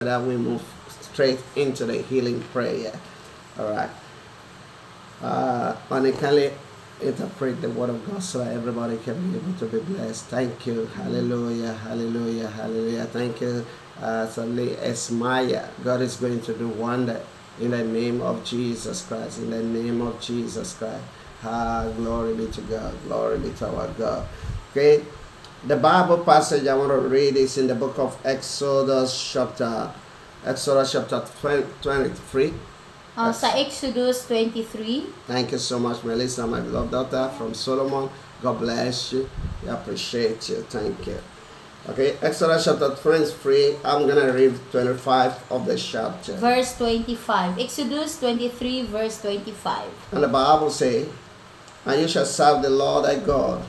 That we move straight into the healing prayer. All right. Can interpret the word of God so that everybody can be able to be blessed. Thank you. Hallelujah. Hallelujah. Hallelujah. Thank you. Suddenly, Esmaya. God is going to do wonder in the name of Jesus Christ. In the name of Jesus Christ. Glory be to God. Glory be to our God. Okay. The Bible passage I want to read is in the book of Exodus chapter 23. Sa Exodus 23. Thank you so much, Melissa, my beloved daughter from Solomon. God bless you. We appreciate you. Thank you. Okay, Exodus chapter 23. I'm going to read 25 of the chapter. Verse 25. Exodus 23, verse 25. And the Bible says, "And you shall serve the Lord thy God,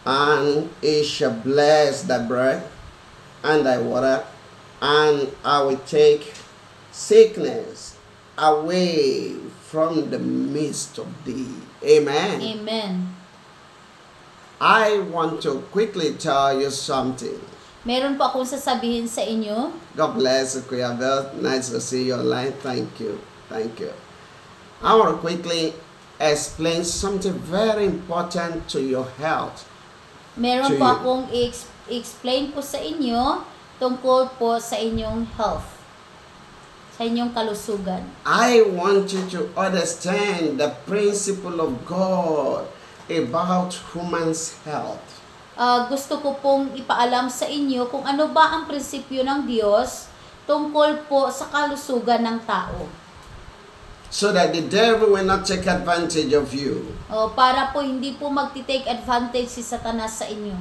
and he shall bless thy bread and thy water, and I will take sickness away from the midst of thee." Amen. Amen. I want to quickly tell you something. Meron po akong sasabihin sa inyo. God bless you, Kuya Bell. Nice to see you online. Thank you. Thank you. I want to quickly explain something very important to your health. Meron po akong explain po sa inyo tungkol po sa inyong health, sa inyong kalusugan. I want you to understand the principle of God about human's health. Gusto ko pong ipaalam sa inyo kung ano ba ang prinsipyo ng Diyos tungkol po sa kalusugan ng tao. So that the devil will not take advantage of you. Para po hindi po magti-take advantage si Satanas sa inyo.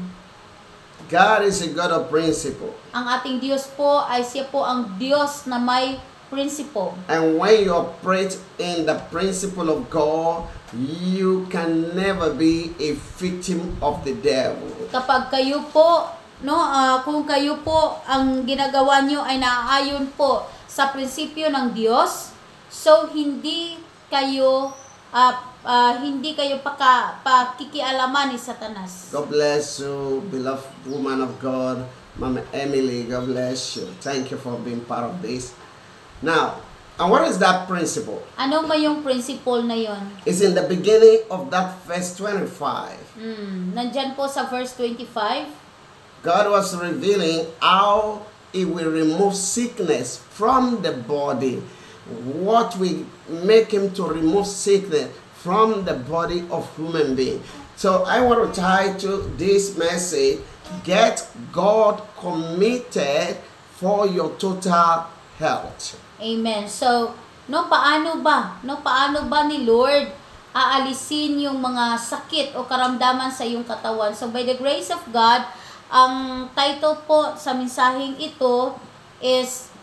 God is a God of principle. Ang ating Diyos po ay siya po ang Diyos na may principle. And when you operate in the principle of God, you can never be a victim of the devil. Kapag kayo po, kung kayo po ang ginagawa nyo ay naaayon po sa prinsipyo ng Diyos, so hindi kayo pakikialaman ni Satanas. God bless you, beloved woman of God, Mama Emily. God bless you. Thank you for being part of this. Now, and what is that principle? Ano ba yung principle na yon? It's in the beginning of that verse 25. Nandyan po sa verse 25. God was revealing how He will remove sickness from the body. What will make Him to remove sickness from the body of human being. So I want to title this message, "Get God Committed for Your Total Health." Amen. So, paano ba ni Lord aalisin yung mga sakit o karamdaman sa iyong katawan? So, by the grace of God, ang title po sa mensaheng ito is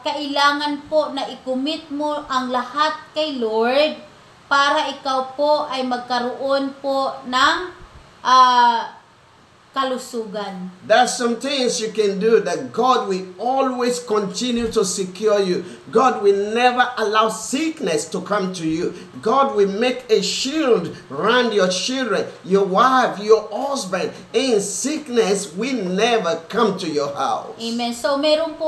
kailangan po na i-commit mo ang lahat kay Lord para ikaw po ay magkaroon po ng kalusugan. There's some things you can do that God will always continue to secure you. God will never allow sickness to come to you. God will make a shield around your children, your wife, your husband. In sickness will never come to your house. Amen. So meron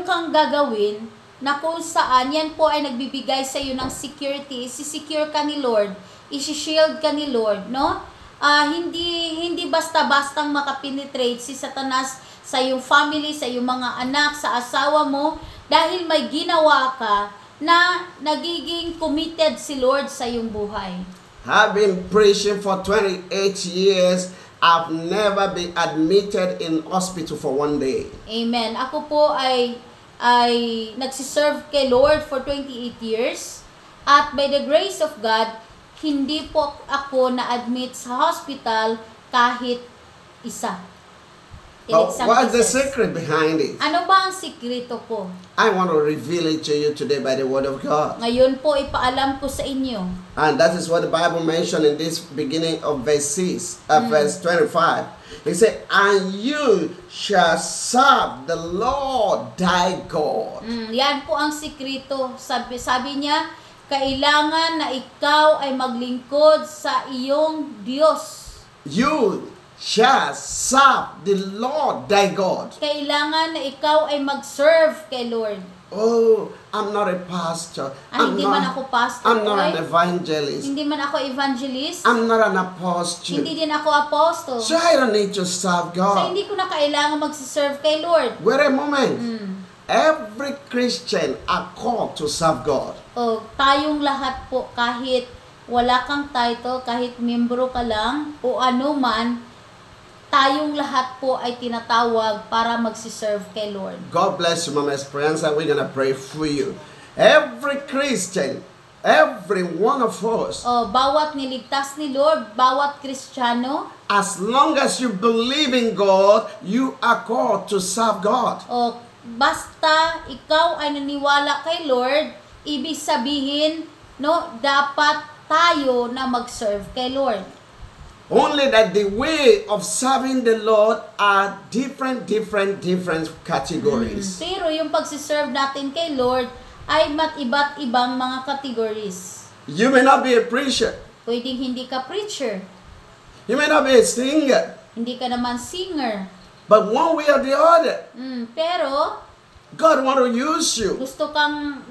kang gagawin na kung saan yan po ay nagbibigay sa iyo ng security. Isi-secure ka ni Lord, isi-shield ka ni Lord, no? Hindi basta-bastang makapenetrate si Satanas sa iyong family, sa iyong mga anak, sa asawa mo, dahil may ginawa ka na nagiging committed si Lord sa iyong buhay. I've been preaching for 28 years. I've never been admitted in hospital for one day. Amen. Ako po ay nagsiserve kay Lord for 28 years. At by the grace of God, hindi po ako na-admit sa hospital kahit isa. What's the secret behind it? Ano ba ang sikreto ko? I want to reveal it to you today by the word of God. Ngayon po ipaalam ko sa inyo. And that is what the Bible mentioned in this beginning of verse 25. He said, "And you shall serve the Lord thy God." Yan po ang sikreto. Sabi niya, kailangan na ikaw ay maglingkod sa iyong Diyos. You shall serve the Lord thy God. Kailangan na ikaw ay mag-serve kay Lord. Oh, I'm not a pastor. Hindi man ako pastor. I'm not an evangelist. Hindi man ako evangelist. I'm not an apostle. Hindi din ako apostle. So I don't need to serve So God. hindi ko na kailangan mag-serve kay Lord. Wait a moment. Every Christian are called to serve God. O, tayong lahat po, kahit wala kang title, kahit membro ka lang, o ano man, tayong lahat po ay tinatawag para magsiserve kay Lord. God bless you, Mama Esperanza. We're going to pray for you. Every Christian, every one of us, O, bawat niligtas ni Lord, bawat Kristiyano, as long as you believe in God, you are called to serve God. o basta ikaw ay naniwala kay Lord, ibig sabihin, no, dapat tayo na mag-serve kay Lord. Only that the way of serving the Lord are different categories. Pero yung pagsiserve natin kay Lord ay iba't ibang mga categories. You may not be a preacher. Pwedeng hindi ka preacher, You may not be a singer. hindi ka naman singer. But one way or the other, Pero God want to use you. gusto kang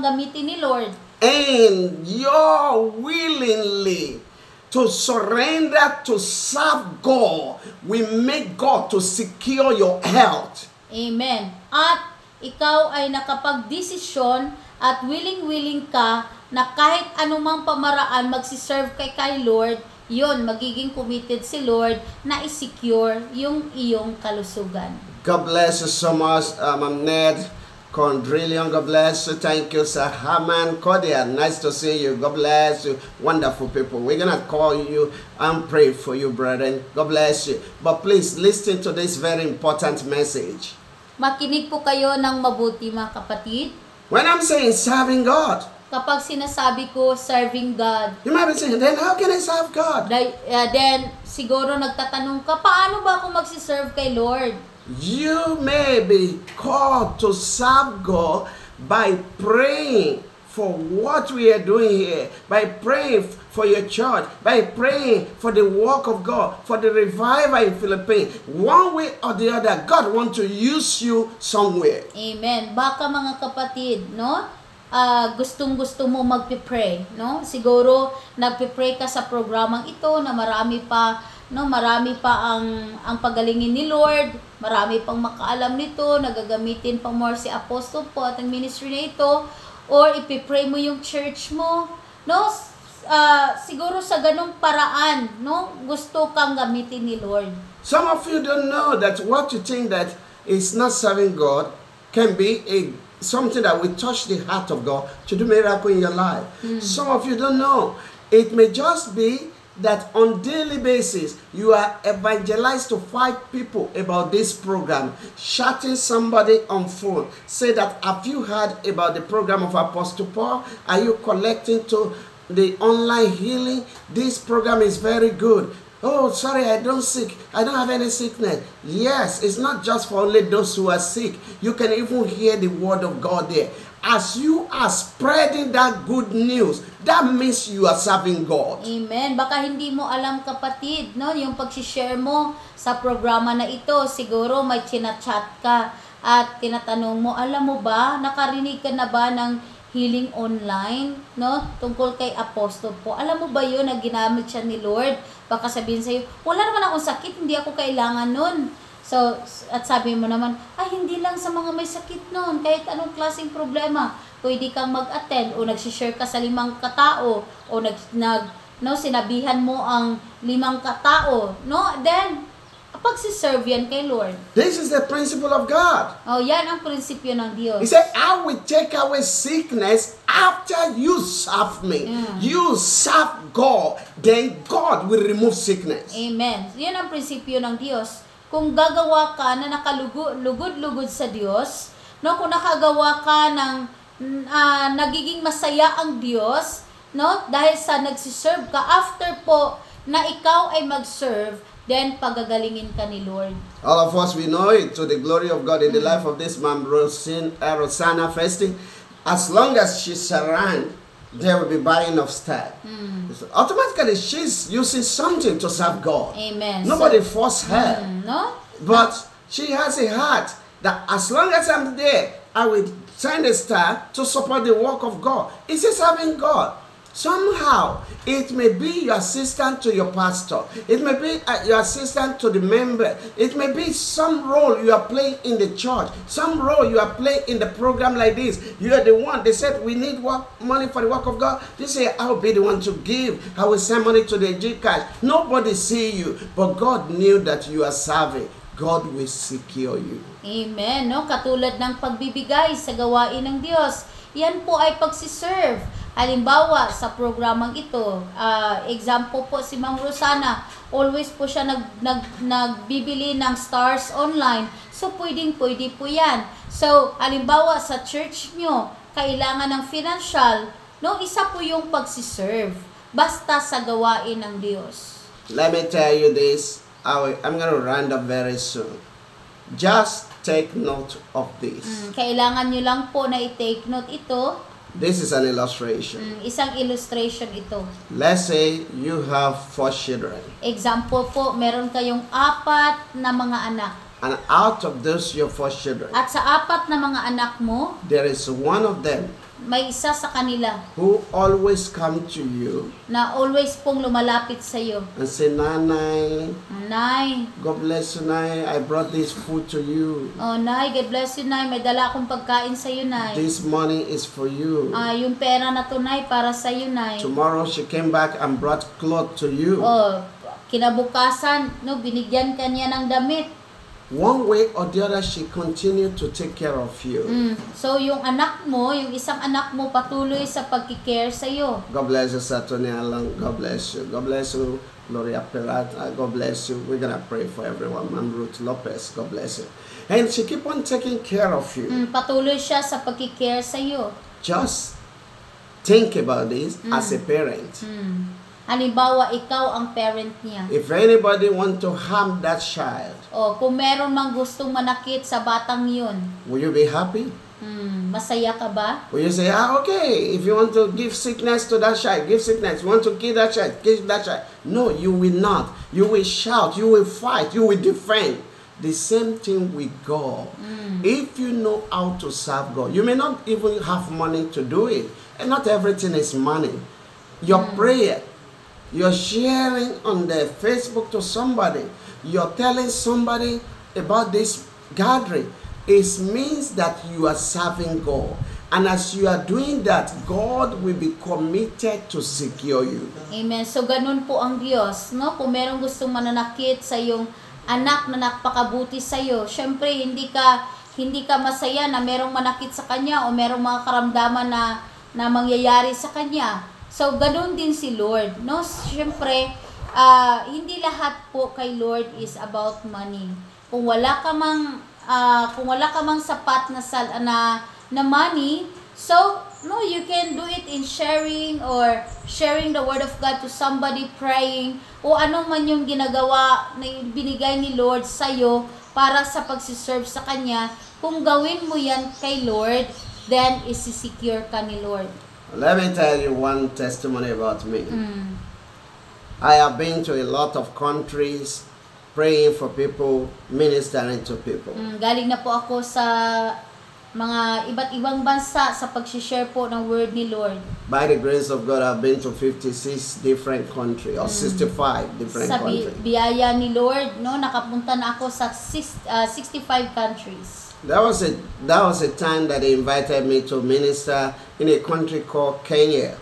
gamitin ni Lord. And you're willingly to surrender to serve God, we make God to secure your health. Amen. At ikaw ay nakapag-desisyon at willing ka na kahit anumang pamaraan magsiserve kay Lord, yon magiging committed si Lord na i-secure yung iyong kalusugan. God bless you so much, Ma'am Ned Condrillion. God bless you. Thank you, Sir Haman Kodia. Nice to see you. God bless you. Wonderful people. We're going to call you and pray for you, brethren. God bless you. But please listen to this very important message. Makinig po kayo ng mabuti, mga kapatid. When I'm saying serving God, Kapag sinasabi ko serving God, you might be saying, then how can I serve God? then siguro nagtatanong ka, paano ba ako magsiserve kay Lord? You may be called to serve God by praying for what we are doing here, by praying for your church, by praying for the work of God, for the revival in Philippines. One way or the other, God wants to use you somewhere. Amen. Baka mga kapatid, no? Gustong-gusto mo magpe-pray, no? Siguro nagpe-pray ka sa programang ito na marami pa ang pagalingin ni Lord, marami pang makaalam nito, nagagamitin pa more si Apostle po at ang ministry na ito, or ipi-pray mo yung church mo, no? Siguro sa ganung paraan, no? Gusto kang gamitin ni Lord. Some of you don't know that what you think that is not serving God can be something that will touch the heart of God to do miracle in your life. Some of you don't know. It may just be that on daily basis you are evangelized to 5 people about this program, chatting somebody on phone, say that, have you heard about the program of Apostle Paul? Are you collecting to the online healing? This program is very good. Oh, sorry, I don't have any sickness. Yes, it's not just for only those who are sick. You can even hear the word of God there. As you are spreading that good news, that means you are serving God. Amen. Baka hindi mo alam, kapatid, no? Yung pag-share mo sa programa na ito, siguro may chinachat ka at tinatanong mo, alam mo ba, nakarinig ka na ba ng healing online, no? Tungkol kay Apostle po. Alam mo ba yun na ginamit siya ni Lord? Baka sabihin sa'yo, wala naman akong sakit, hindi ako kailangan nun. So, at sabi mo naman, hindi lang sa mga may sakit nun, kahit anong klaseng problema, pwede kang mag-attend o nag-share ka sa 5 katao o sinabihan mo ang 5 katao, no? Then, pagsiserve yan kay Lord. This is the principle of God. Oh, yan ang prinsipyo ng Diyos. He said, I will take away sickness after you serve me. You serve God, then God will remove sickness. Amen. Yan ang prinsipyo ng Diyos. Kung gagawa ka na nakalugod-lugod sa Diyos, no, kung nakagawa ka ng nagiging masaya ang Diyos, no, dahil sa nagsiserve ka, after po na ikaw ay mag-serve, then pagagalingin ka ni Lord. All of us, we know it, to the glory of God in the life of this ma'am Rosanna Festi. As long as she surround they will be buying of stuff. So automatically, she's using something to serve God. Amen. Nobody forced her. No? But she has a heart that as long as I'm there, I will send a star to support the work of God. It's a serving God. Somehow, it may be your assistant to your pastor. It may be your assistant to the member. It may be some role you are playing in the church. Some role you are playing in the program like this. You are the one. They said, we need money for the work of God. They say, I'll be the one to give. I will send money to the Gcash. Nobody see you. But God knew that you are serving. God will secure you. Amen. No? Katulad ng pagbibigay sa gawain ng Diyos. Yan po ay pagsiserve. Halimbawa, sa programang ito, example po si Ma'am Rosana, always po siya nagbibili ng stars online. So, pwede po yan. So, halimbawa, sa church nyo, kailangan ng financial, no, isa po yung pagsiserve. Basta sa gawain ng Diyos. Let me tell you this. I'm going to round up very soon. Just take note of this. Kailangan nyo lang po na i-take note ito. This is an illustration. Isang illustration ito. Let's say you have 4 children. Example po, meron kayong 4 na mga anak. And out of those your 4 children, At sa 4 na mga anak mo, there is one of them may isa sa kanila who always come to you na always pong lumalapit sa iyo. and say, Nanay, Nay, God bless you, Nay. I brought this food to you. oh Nay, God bless you, Nay. May dala akong pagkain sa iyo, Nay. This money is for you. Yung pera na to, Nay, para sa iyo, Nay. Tomorrow she came back and brought clothes to you. Kinabukasan, no, binigyan ka niya ng damit. One way or the other, she continued to take care of you. So, yung anak mo, yung isang anak mo, patuloy sa pagkikare sa iyo. God bless you, Satoni Alang. God bless you. God bless you, Gloria Perata. God bless you. We're going to pray for everyone. Ma'am Ruth Lopez. God bless you. And she keep on taking care of you. Patuloy siya sa pagkikare sa iyo. Just think about this as a parent. Halimbawa, ikaw ang parent niya. If anybody want to harm that child, Kung meron mang gustong manakit sa batang yun, will you be happy? masaya ka ba? Will you say, okay, if you want to give sickness to that child, give sickness. You want to kill that child, kill that child. No, you will not. You will shout, you will fight, you will defend. The same thing with God. If you know how to serve God, you may not even have money to do it. And not everything is money. Your prayer, you're sharing on the Facebook to somebody, you're telling somebody about this gathering, it means that you are serving God. And as you are doing that, God will be committed to secure you. Amen. So, ganun po ang Diyos, no? Kung merong gustong mananakit sa iyong anak na napakabuti sa iyo, syempre, hindi ka masaya na merong manakit sa kanya o merong mga karamdaman na mangyayari sa kanya. So, ganun din si Lord, no? Siyempre, hindi lahat po kay Lord is about money. Kung wala ka mang sapat na money, so, no, you can do it in sharing or sharing the word of God to somebody, praying, o anong man yung ginagawa na binigay ni Lord sa'yo para sa pagsiserve sa Kanya. Kung gawin mo yan kay Lord, then isi-secure ka ni Lord. Let me tell you one testimony about me. I have been to a lot of countries praying for people, ministering to people. Galing na po ako sa mga iba't ibang bansa sa pag-share po ng word ni Lord. By the grace of God, I've been to 56 different countries or 65 different Sa countries. biyaya ni Lord, no, nakapunta na ako sa 65 countries. That was a time that they invited me to minister in a country called Kenya.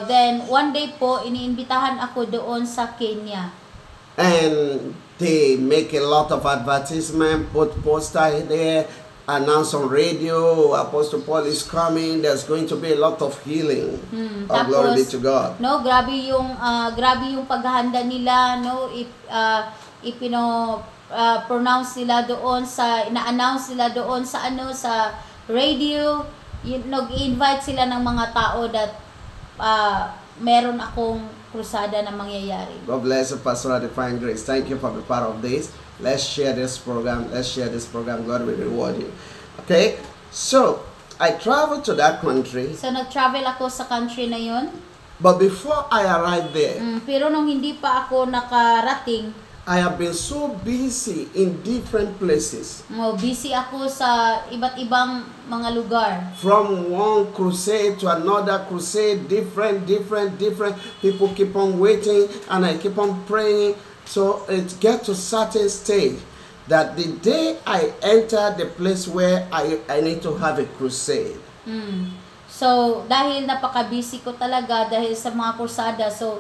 Then one day po iniimbitahan ako doon sa Kenya. And they make a lot of advertisement, put poster there, announce on radio, Apostle Paul is coming, there's going to be a lot of healing. Tapos, glory be to God. No, grabe yung paghahanda nila, no, pronounce nila doon ina-announce nila doon sa sa radio, nag-invite sila ng mga tao that meron akong krusada na mangyayari. God bless you, Pastor Divine Grace. Thank you for being part of this. Let's share this program. God will reward you. Okay? So, I traveled to that country, So, nag-travel ako sa country na yun. but before I arrived there, Pero nung hindi pa ako nakarating, I have been so busy in different places. busy ako sa iba't ibang mga lugar. From one crusade to another crusade, different. People keep on waiting, and I keep on praying. So it gets to certain stage that the day I enter the place where I need to have a crusade, So, dahil napaka-busy ko talaga dahil sa mga krusada. So,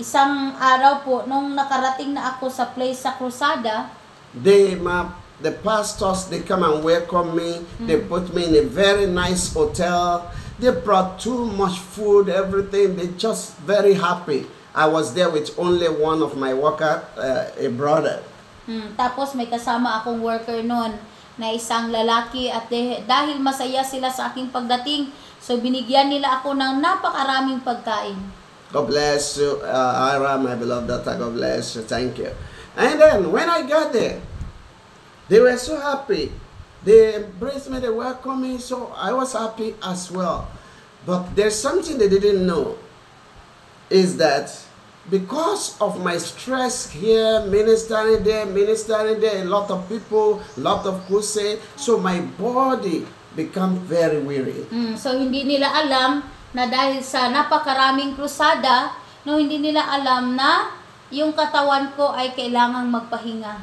isang araw po, nung nakarating na ako sa place sa krusada, the pastors, they come and welcome me. They put me in a very nice hotel. They brought too much food, everything. They just very happy. I was there with only one of my worker, a brother. Tapos may kasama akong worker noon na isang lalaki at dahil masaya sila sa aking pagdating, so binigyan nila ako ng napakaraming pagkain. God bless you, Ira, my beloved daughter. God bless you. Thank you. And then when I got there, they were so happy. They embraced me, they welcomed me, so I was happy as well. But there's something they didn't know, is that because of my stress here, ministering there, a lot of people, a lot of crusade, so my body become very weary. So hindi nila alam na dahil sa napakaraming krusada, no, hindi nila alam na yung katawan ko ay kailangang magpahinga.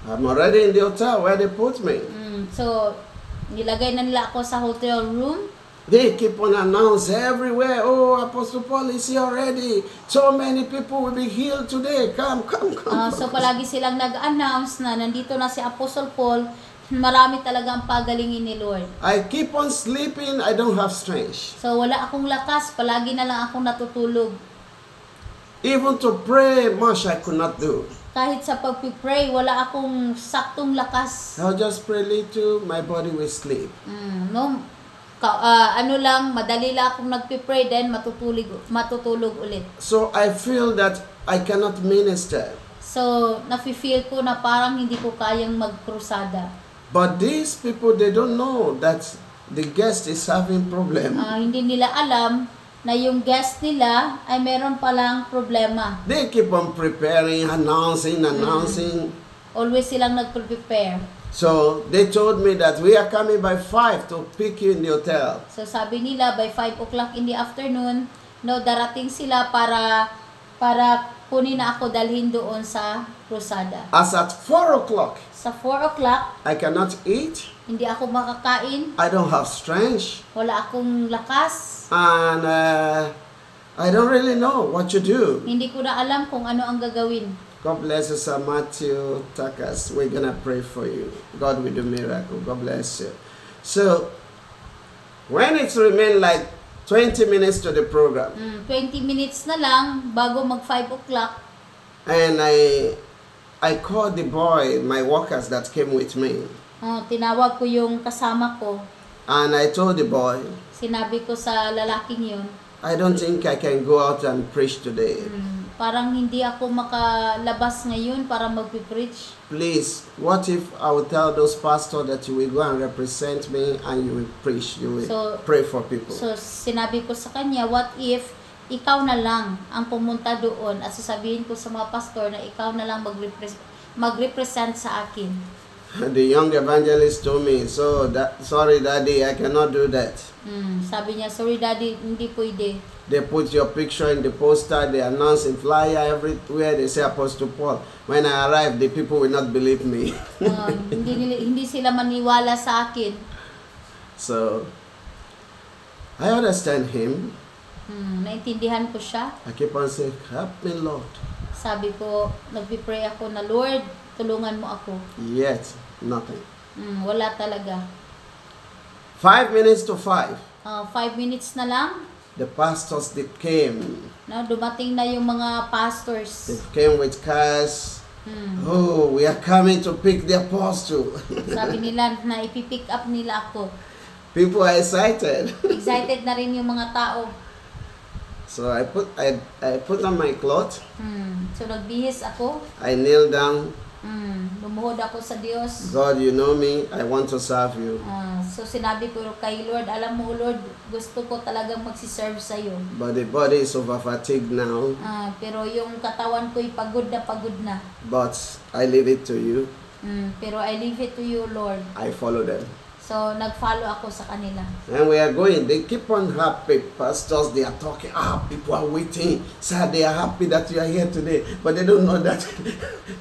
I'm already in the hotel where they put me. So, nilagay na nila ako sa hotel room. They keep on announcing everywhere, oh, Apostle Paul is here already. So many people will be healed today. Come. So, palagi silang nag-announce na nandito na si Apostle Paul. Marami talaga ang pagalingin ni Lord. I keep on sleeping, I don't have strength. So, wala akong lakas. Palagi na lang akong natutulog. Even to pray much I could not do. Kahit sa pag-pray, wala akong saktong lakas. I'll just pray little, my body will sleep. Madali lang akong nagpipray, then matutulog ulit. So I feel that I cannot minister. So, nafe-feel ko na parang hindi ko kayang magkrusada. But these people, they don't know that the guest is having problem. Hindi nila alam na yung guest nila ay meron palang problema. They keep on preparing, announcing. Always silang nagprepare. So they told me that we are coming by 5 to pick you in the hotel. So sabi nila by 5 o'clock in the afternoon, darating sila para kunin na ako dalhin doon sa krusada. As at 4 o'clock, Sa 4 o'clock, I cannot eat. hindi ako makakain. I don't have strength. Wala akong lakas. And I don't really know what to do. Hindi ko na alam kung ano ang gagawin. God bless you, Sir Matthew Takas. We're going to pray for you. God will do miracle. God bless you. So, when it's remained like 20 minutes to the program, 20 minutes na lang bago mag 5 o'clock. and I called the boy, my workers that came with me, Tinawag ko yung kasama ko. and I told the boy, Sinabi ko sa lalaking yun, I don't think I can go out and preach today. parang hindi ako makalabas ngayon para mag-preach. Please, what if I will tell those pastors that you will go and represent me and you will preach, you will pray for people. So, sinabi ko sa kanya, what if ikaw na lang ang pumunta doon at sasabihin ko sa mga pastor na ikaw na lang mag-represent sa akin. The young evangelist told me, sorry daddy, I cannot do that. Sabi niya, sorry daddy, hindi pwede. They put your picture in the poster, they announce in flyer everywhere, they say Apostle Paul. When I arrive, the people will not believe me. Hindi sila maniwala sa akin. So, I understand him. Naintindihan ko siya. I keep on saying, help me Lord. Sabi ko, nagpipray ako na, Lord, tulungan mo ako. Yet, nothing. Wala talaga. 5 minutes to 5. 5 minutes na lang. The pastors, they came. Dumating na yung mga pastors. They came with cars. Oh, we are coming to pick the apostle. Sabi nila na ipipick up nila ako. People are excited. Excited na rin yung mga tao. So I put on my clothes. So nagbihis ako. I kneel down. Lumuhod ako sa Diyos. God, you know me. I want to serve you. So sinabi ko kay Lord, alam mo Lord, gusto ko talagang magsiserve sa iyo. But the body is over fatigued now. Pero yung katawan ko'y pagod na. But I leave it to you. Pero I leave it to you, Lord. I follow them. So, nag-follow ako sa kanila. And we are going. They keep on happy. Pastors, they are talking. People are waiting. Sir, they are happy that you are here today. But they don't know that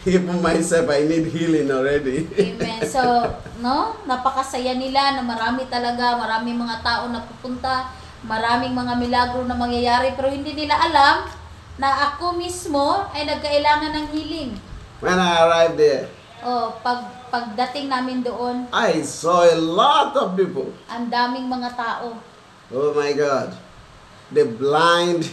even myself, I need healing already. Amen. So, napakasaya nila na maraming mga tao na pupunta, maraming mga milagro na mangyayari, pero hindi nila alam na ako mismo ay nagkailangan ng healing. When I arrived there, pagdating namin doon, I saw a lot of people. ang daming mga tao. Oh my God. The blind,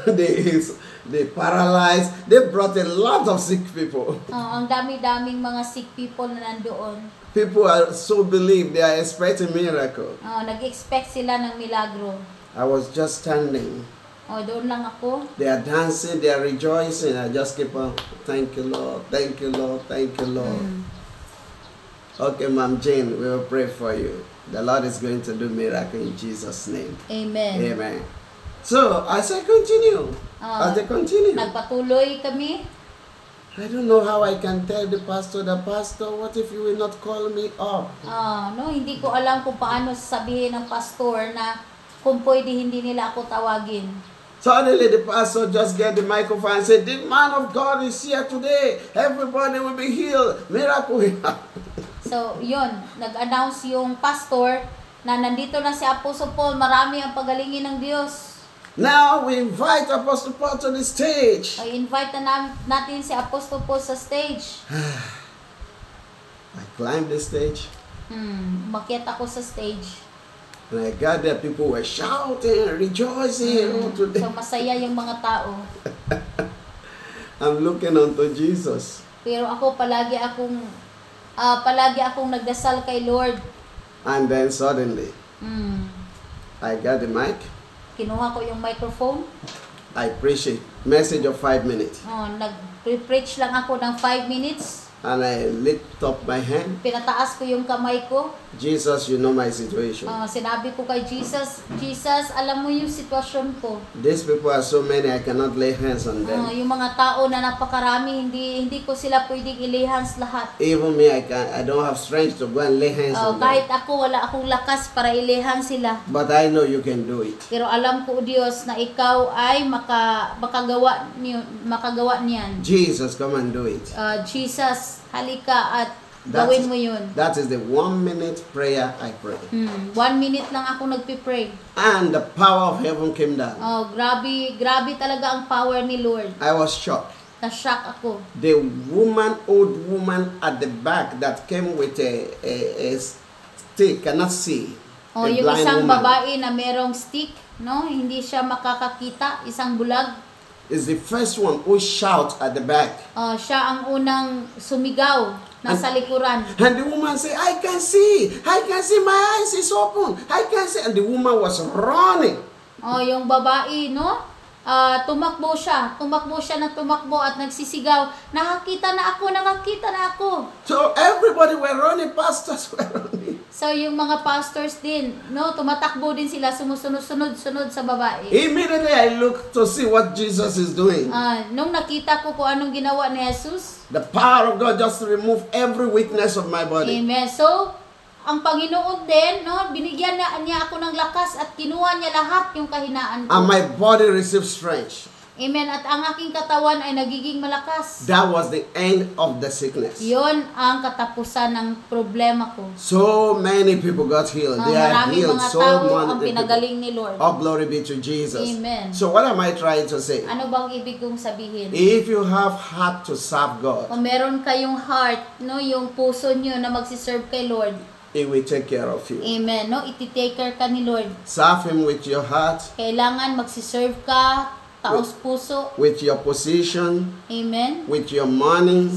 the paralyzed. They brought a lot of sick people. Ang dami-daming mga sick people na nandoon. People are so believed. They are expecting miracle. Nag-expect sila ng milagro. I was just standing. Doon lang ako. They are dancing, they are rejoicing. I just keep on, thank you, Lord, thank you, Lord, thank you, Lord. Okay, Ma'am Jane, we will pray for you. The Lord is going to do miracle in Jesus' name. Amen. Amen. So, as I continue, nagpatuloy kami. I don't know how I can tell the pastor, what if you will not call me up? Hindi ko alam kung paano sasabihin ng pastor na kung pwede hindi nila ako tawagin. Suddenly the pastor just get the microphone and said, the man of God is here today. Everybody will be healed. Miracle will happen. So, yun. Nag-announce yung pastor na nandito na si Apostle Paul. Marami ang pagalingin ng Diyos. Now we invite Apostle Paul to the stage. Invite na natin si Apostle Paul sa stage. I climbed the stage. Umakyat ako sa stage. And I got there, people were shouting, rejoicing. So masaya yung mga tao. I'm looking unto Jesus. Pero ako palagi akong nagdasal kay Lord. And then suddenly, I got the mic. Kinuha ko yung microphone. I preached a message of 5 minutes. Nag-preach lang ako ng 5 minutes. And I lift up my hand. Pinataas ko yung kamay ko. Jesus, you know my situation. Sinabi ko kay Jesus, Jesus, alam mo yung sitwasyon ko. These people are so many, I cannot lay hands on them. Yung mga tao na napakarami, hindi ko sila pwedeng ilay hands lahat. Even me, I don't have strength to go and lay hands on them. Kahit ako, wala akong lakas para ilay hands sila. But I know you can do it. Pero alam ko, Diyos, na ikaw ay makagawa niyan. Jesus, come and do it. Jesus, halika at gawin mo yun. That is the 1 minute prayer I pray. 1 minute lang ako nagpipray. And the power of heaven came down. Grabe talaga ang power ni Lord. I was shocked. Na-shock ako. The old woman at the back that came with a stick, cannot see. Yung isang babae na merong stick, hindi siya makakakita, isang bulag. Is the first one who shout at the back. Siya ang unang sumigaw nasa likuran. And the woman said, I can see, my eyes is open, I can see. And the woman was running. Yung babae, tumakbo siya at nagsisigaw, nakakita na ako. So everybody were running, pastors were running. So yung mga pastors din, tumatakbo din sila, sumusunod-sunod sa babae. Immediately I looked to see what Jesus is doing. Nung nakita ko kung anong ginawa ni Jesus, the power of God just to remove every weakness of my body. Amen. So, ang Panginoon din, binigyan niya ako ng lakas at kinuha niya lahat yung kahinaan ko. And my body received strength. Amen. At ang aking katawan ay nagiging malakas. That was the end of the sickness. Yon ang katapusan ng problema ko. So many people got healed. They are Maraming healed. mga So tao many ang people. pinagaling ni Lord. All glory be to Jesus. Amen. So what am I trying to say? Ano bang ibig kong sabihin? If you have heart to serve God, Kung meron kayong heart, yung puso nyo na magsiserve kay Lord, He will take care of you. Amen. Iti-take care ka ni Lord. Serve Him with your heart, Kailangan magsiserve ka, taos puso. with your position, Amen. with your money,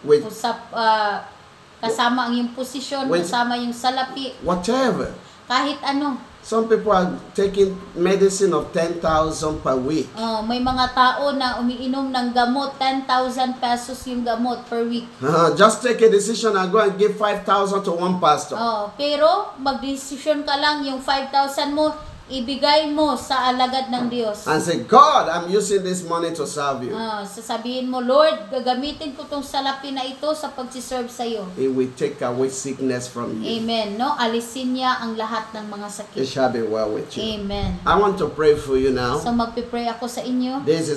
with Kasama ang yung posisyon, With- kasama yung salapi, whatever. kahit ano. Some people are taking medicine of 10,000 per week. May mga tao na umiinom ng gamot, 10,000 pesos yung gamot per week. Just take a decision and go and give 5,000 to one pastor. Pero magdesisyon ka lang yung 5,000 mo, ibigay mo sa alagad ng Diyos. And say, God, I'm using this money to serve you. Sasabihin mo, Lord, gagamitin ko tong salapi na ito sa pagsiserve sa iyo. It will take away sickness from you. Amen. No? Alisin niya ang lahat ng mga sakit. It shall be well with you. Amen. I want to pray for you now. So magpipray ako sa inyo. This is